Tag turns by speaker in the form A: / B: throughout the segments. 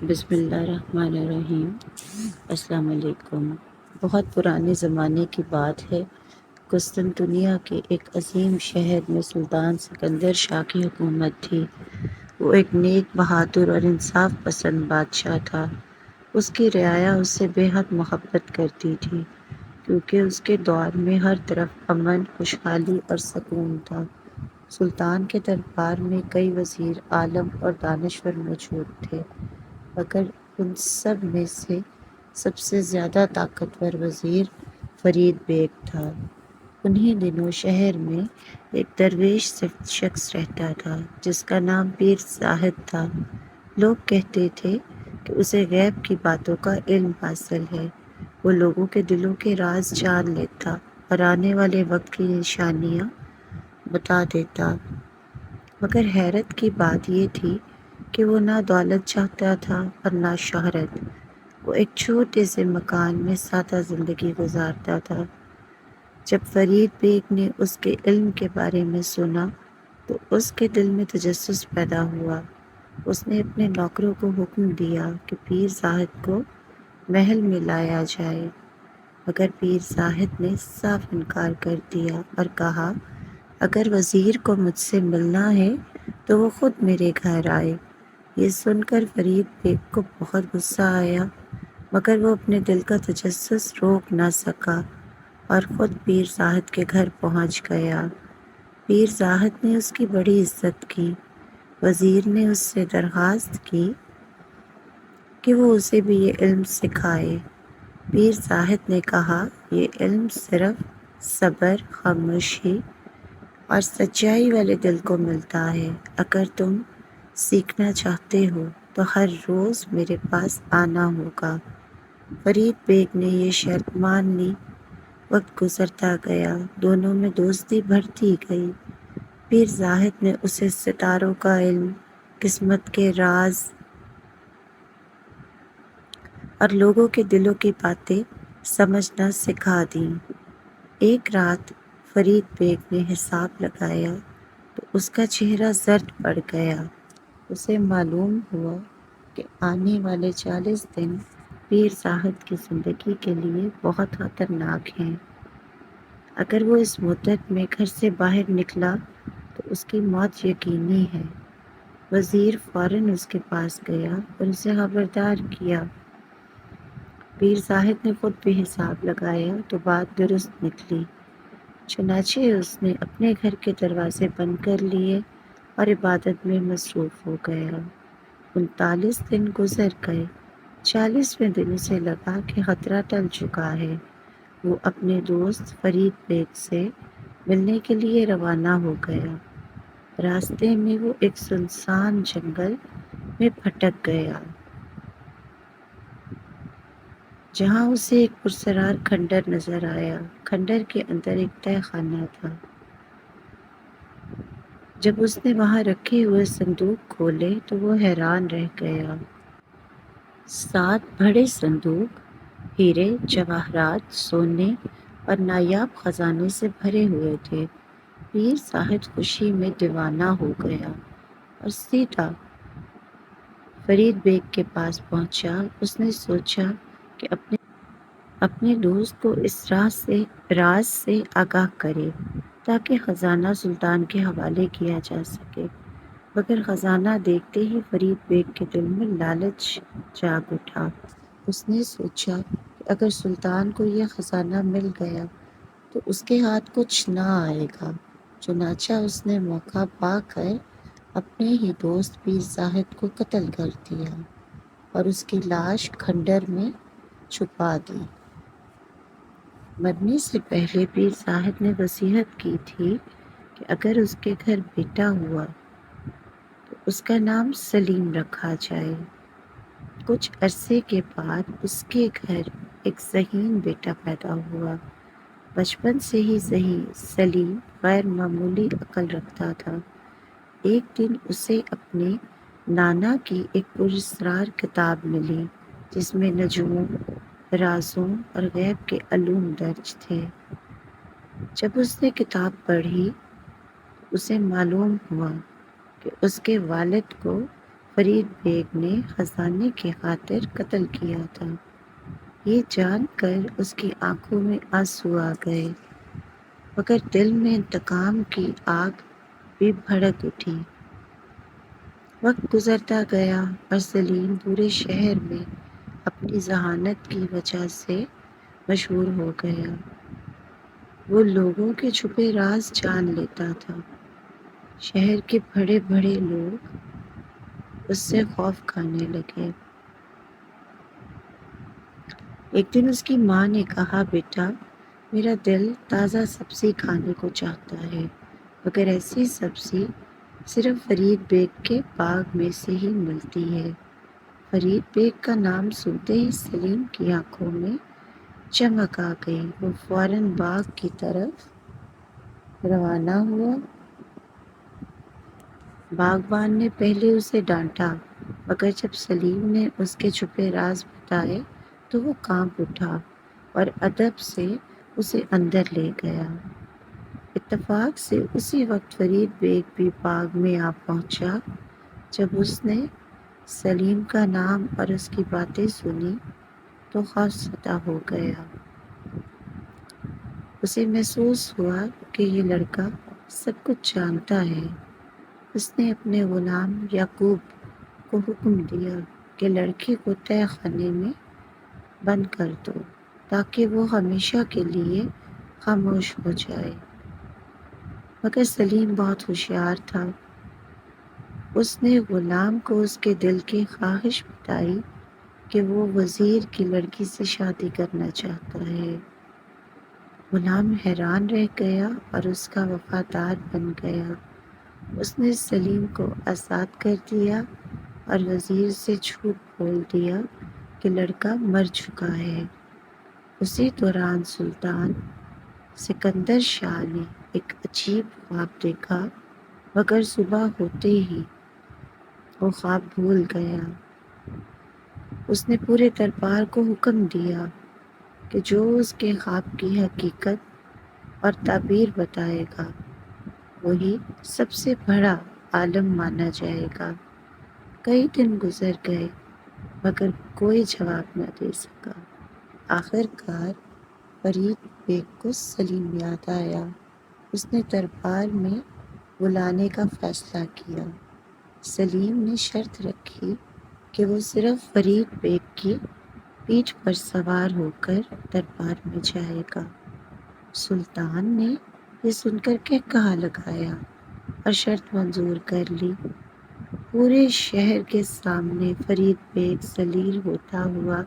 A: بسم اللہ الرحمن الرحیم۔ السلام علیکم۔ بہت پرانے زمانے کی بات ہے۔ قسطنطنیہ کے ایک عظیم شہر میں سلطان سکندر شاہ کی حکومت تھی۔ وہ ایک نیک، بہادر اور انصاف پسند بادشاہ تھا۔ اس کی رعایا اس سے بے حد محبت کرتی تھی کیونکہ اس کے دور میں ہر طرف امن، خوشحالی اور سکون تھا۔ سلطان کے دربار میں کئی وزیر اعظم اور دانشور موجود تھے، مگر ان سب میں سے سب سے زیادہ طاقتور وزیر فرید بیگ تھا۔ انہی دنوں شہر میں ایک درویش شخص رہتا تھا جس کا نام پیر زاہد تھا۔ لوگ کہتے تھے کہ اسے غیب کی باتوں کا علم حاصل ہے۔ وہ لوگوں کے دلوں کے راز جان لیتا اور آنے والے وقت کی نشانیاں بتا دیتا۔ مگر حیرت کی بات یہ تھی کہ وہ نہ دولت چاہتا تھا اور نہ شہرت۔ وہ ایک چھوٹے سے مکان میں سادہ زندگی گزارتا تھا۔ جب فرید بیگ نے اس کے علم کے بارے میں سنا تو اس کے دل میں تجسس پیدا ہوا۔ اس نے اپنے نوکروں کو حکم دیا کہ پیر زاہد کو محل میں لایا جائے، مگر پیر زاہد نے صاف انکار کر دیا اور کہا، اگر وزیر کو مجھ سے ملنا ہے تو وہ خود میرے گھر آئے۔ یہ سن کر فرید بیگ کو بہت غصہ آیا، مگر وہ اپنے دل کا تجسس روک نہ سکا اور خود پیر زاہد کے گھر پہنچ گیا۔ پیر زاہد نے اس کی بڑی عزت کی۔ وزیر نے اس سے درخواست کی کہ وہ اسے بھی یہ علم سکھائے۔ پیر زاہد نے کہا، یہ علم صرف صبر، خاموشی اور سچائی والے دل کو ملتا ہے۔ اگر تم سیکھنا چاہتے ہو تو ہر روز میرے پاس آنا ہوگا۔ فرید بیگ نے یہ شرط مان لی۔ وقت گزرتا گیا، دونوں میں دوستی بڑھتی گئی۔ پیر زاہد نے اسے ستاروں کا علم، قسمت کے راز اور لوگوں کے دلوں کی باتیں سمجھنا سکھا دیں۔ ایک رات فرید بیگ نے حساب لگایا تو اس کا چہرہ زرد پڑ گیا۔ اسے معلوم ہوا کہ آنے والے 40 دن پیر زاہد کی زندگی کے لیے بہت خطرناک ہیں۔ اگر وہ اس مدت میں گھر سے باہر نکلا تو اس کی موت یقینی ہے۔ وزیر فوراً اس کے پاس گیا اور اسے خبردار کیا۔ پیر زاہد نے خود بھی حساب لگایا تو بات درست نکلی۔ چنانچہ اس نے اپنے گھر کے دروازے بند کر لیے اور عبادت میں مصروف ہو گیا۔ 39 دن گزر گئے۔ 40ویں دن اسے لگا کہ خطرہ ٹل چکا ہے۔ وہ اپنے دوست فرید بیگ سے ملنے کے لیے روانہ ہو گیا۔ راستے میں وہ ایک سنسان جنگل میں بھٹک گیا، جہاں اسے ایک پراسرار کھنڈر نظر آیا۔ کھنڈر کے اندر ایک تہہ خانہ تھا۔ جب اس نے وہاں رکھے ہوئے صندوق کھولے تو وہ حیران رہ گیا۔ 7 بڑے صندوق ہیرے، جواہرات، سونے اور نایاب خزانے سے بھرے ہوئے تھے۔ پیر زاہد خوشی میں دیوانہ ہو گیا اور سیدھا فرید بیگ کے پاس پہنچا۔ اس نے سوچا کہ اپنے دوست کو اس راز سے آگاہ کرے تاکہ خزانہ سلطان کے حوالے کیا جا سکے، مگر خزانہ دیکھتے ہی فرید بیگ کے دل میں لالچ جاگ اٹھا۔ اس نے سوچا کہ اگر سلطان کو یہ خزانہ مل گیا تو اس کے ہاتھ کچھ نہ آئے گا۔ چنانچہ اس نے موقع پا کر اپنے ہی دوست پیر زاہد کو قتل کر دیا اور اس کی لاش کھنڈر میں چھپا دی۔ مرنے سے پہلے پیر زاہد نے وصیت کی تھی کہ اگر اس کے گھر بیٹا ہوا تو اس کا نام سلیم رکھا جائے۔ کچھ عرصے کے بعد اس کے گھر ایک ذہین بیٹا پیدا ہوا۔ بچپن سے ہی سلیم غیر معمولی عقل رکھتا تھا۔ ایک دن اسے اپنے نانا کی ایک پراسرار کتاب ملی جس میں نجوم، رازوں اور غیب کے علوم درج تھے۔ جب اس نے کتاب پڑھی تو اسے معلوم ہوا کہ اس کے والد کو فرید بیگ نے خزانے کی خاطر قتل کیا تھا۔ یہ جان کر اس کی آنکھوں میں آنسو آ گئے، مگر دل میں انتقام کی آگ بھی بھڑک اٹھی۔ وقت گزرتا گیا اور سلیم پورے شہر میں اپنی ذہانت کی وجہ سے مشہور ہو گیا۔ وہ لوگوں کے چھپے راز جان لیتا تھا۔ شہر کے بڑے بڑے لوگ اس سے خوف کھانے لگے۔ ایک دن اس کی ماں نے کہا، بیٹا، میرا دل تازہ سبزی کھانے کو چاہتا ہے، مگر ایسی سبزی صرف فرید بیگ کے باغ میں سے ہی ملتی ہے۔ فرید بیگ کا نام سنتے ہی سلیم کی آنکھوں میں چمک آ گئی۔ وہ فوراً باغ کی طرف روانہ ہوا۔ باغبان نے پہلے اسے ڈانٹا، مگر جب سلیم نے اس کے چھپے راز بتائے تو وہ کانپ اٹھا اور ادب سے اسے اندر لے گیا۔ اتفاق سے اسی وقت فرید بیگ بھی باغ میں آ پہنچا۔ جب اس نے سلیم کا نام اور اس کی باتیں سنی تو خوف زدہ ہو گیا۔ اسے محسوس ہوا کہ یہ لڑکا سب کچھ جانتا ہے۔ اس نے اپنے غلام یعقوب کو حکم دیا کہ لڑکی کو تہہ خانے میں بند کر دو تاکہ وہ ہمیشہ کے لیے خاموش ہو جائے۔ مگر سلیم بہت ہوشیار تھا۔ اس نے غلام کو اس کے دل کی خواہش بتائی کہ وہ وزیر کی لڑکی سے شادی کرنا چاہتا ہے۔ غلام حیران رہ گیا اور اس کا وفادار بن گیا۔ اس نے سلیم کو آزاد کر دیا اور وزیر سے جھوٹ بول دیا کہ لڑکا مر چکا ہے۔ اسی دوران سلطان سکندر شاہ نے ایک عجیب خواب دیکھا، مگر صبح ہوتے ہی وہ خواب بھول گیا۔ اس نے پورے دربار کو حکم دیا کہ جو اس کے خواب کی حقیقت اور تعبیر بتائے گا وہی سب سے بڑا عالم مانا جائے گا۔ کئی دن گزر گئے مگر کوئی جواب نہ دے سکا۔ آخر کار فرید بیگ کو سلیم یاد آیا۔ اس نے دربار میں بلانے کا فیصلہ کیا۔ سلیم نے شرط رکھی کہ وہ صرف فرید بیگ کی پیٹھ پر سوار ہو کر دربار میں جائے گا۔ سلطان نے یہ سن کر کہا لگایا اور شرط منظور کر لی۔ پورے شہر کے سامنے فرید بیگ ذلیل ہوتا ہوا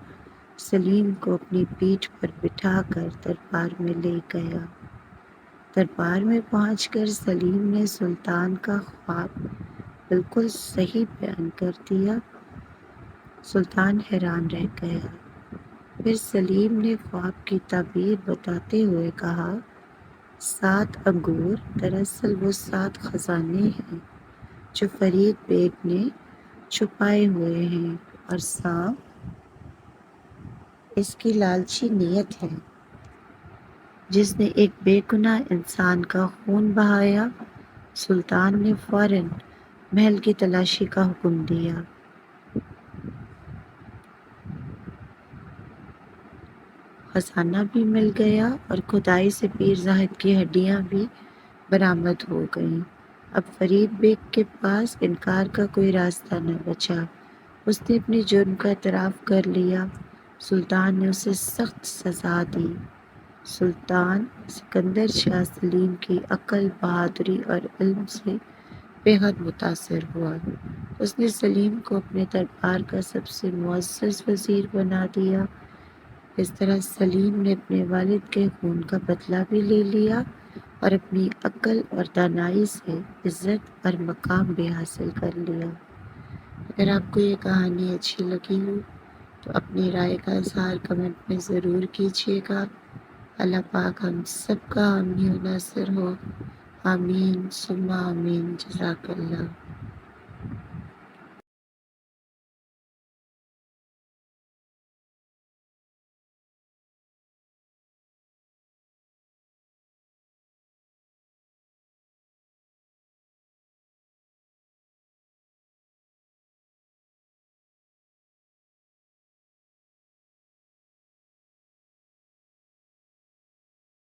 A: سلیم کو اپنی پیٹھ پر بٹھا کر دربار میں لے گیا۔ دربار میں پہنچ کر سلیم نے سلطان کا خواب بالکل صحیح بیان کر دیا۔ سلطان حیران رہ گیا۔ پھر سلیم نے خواب کی تعبیر بتاتے ہوئے کہا، 7 انگور دراصل وہ 7 خزانے ہیں جو فرید بیگ نے چھپائے ہوئے ہیں، اور سانپ اس کی لالچی نیت ہے جس نے ایک بے گناہ انسان کا خون بہایا۔ سلطان نے فوراً محل کی تلاشی کا حکم دیا۔ خزانہ بھی مل گیا اور کھدائی سے پیر زاہد کی ہڈیاں بھی برآمد ہو گئیں۔ اب فرید بیگ کے پاس انکار کا کوئی راستہ نہ بچا۔ اس نے اپنے جرم کا اعتراف کر لیا۔ سلطان نے اسے سخت سزا دی۔ سلطان سکندر شاہ سلیم کی عقل، بہادری اور علم سے بے حد متاثر ہوا۔ اس نے سلیم کو اپنے دربار کا سب سے معزز وزیر بنا دیا۔ اس طرح سلیم نے اپنے والد کے خون کا بدلہ بھی لے لیا اور اپنی عقل اور دانائی سے عزت اور مقام بھی حاصل کر لیا۔ اگر آپ کو یہ کہانی اچھی لگی ہو تو اپنی رائے کا اظہار کمنٹ میں ضرور کیجیے گا۔ اللہ پاک ہم سب کا حامی و ناصر ہو۔ آمین ثم آمین۔ جزاک اللہ۔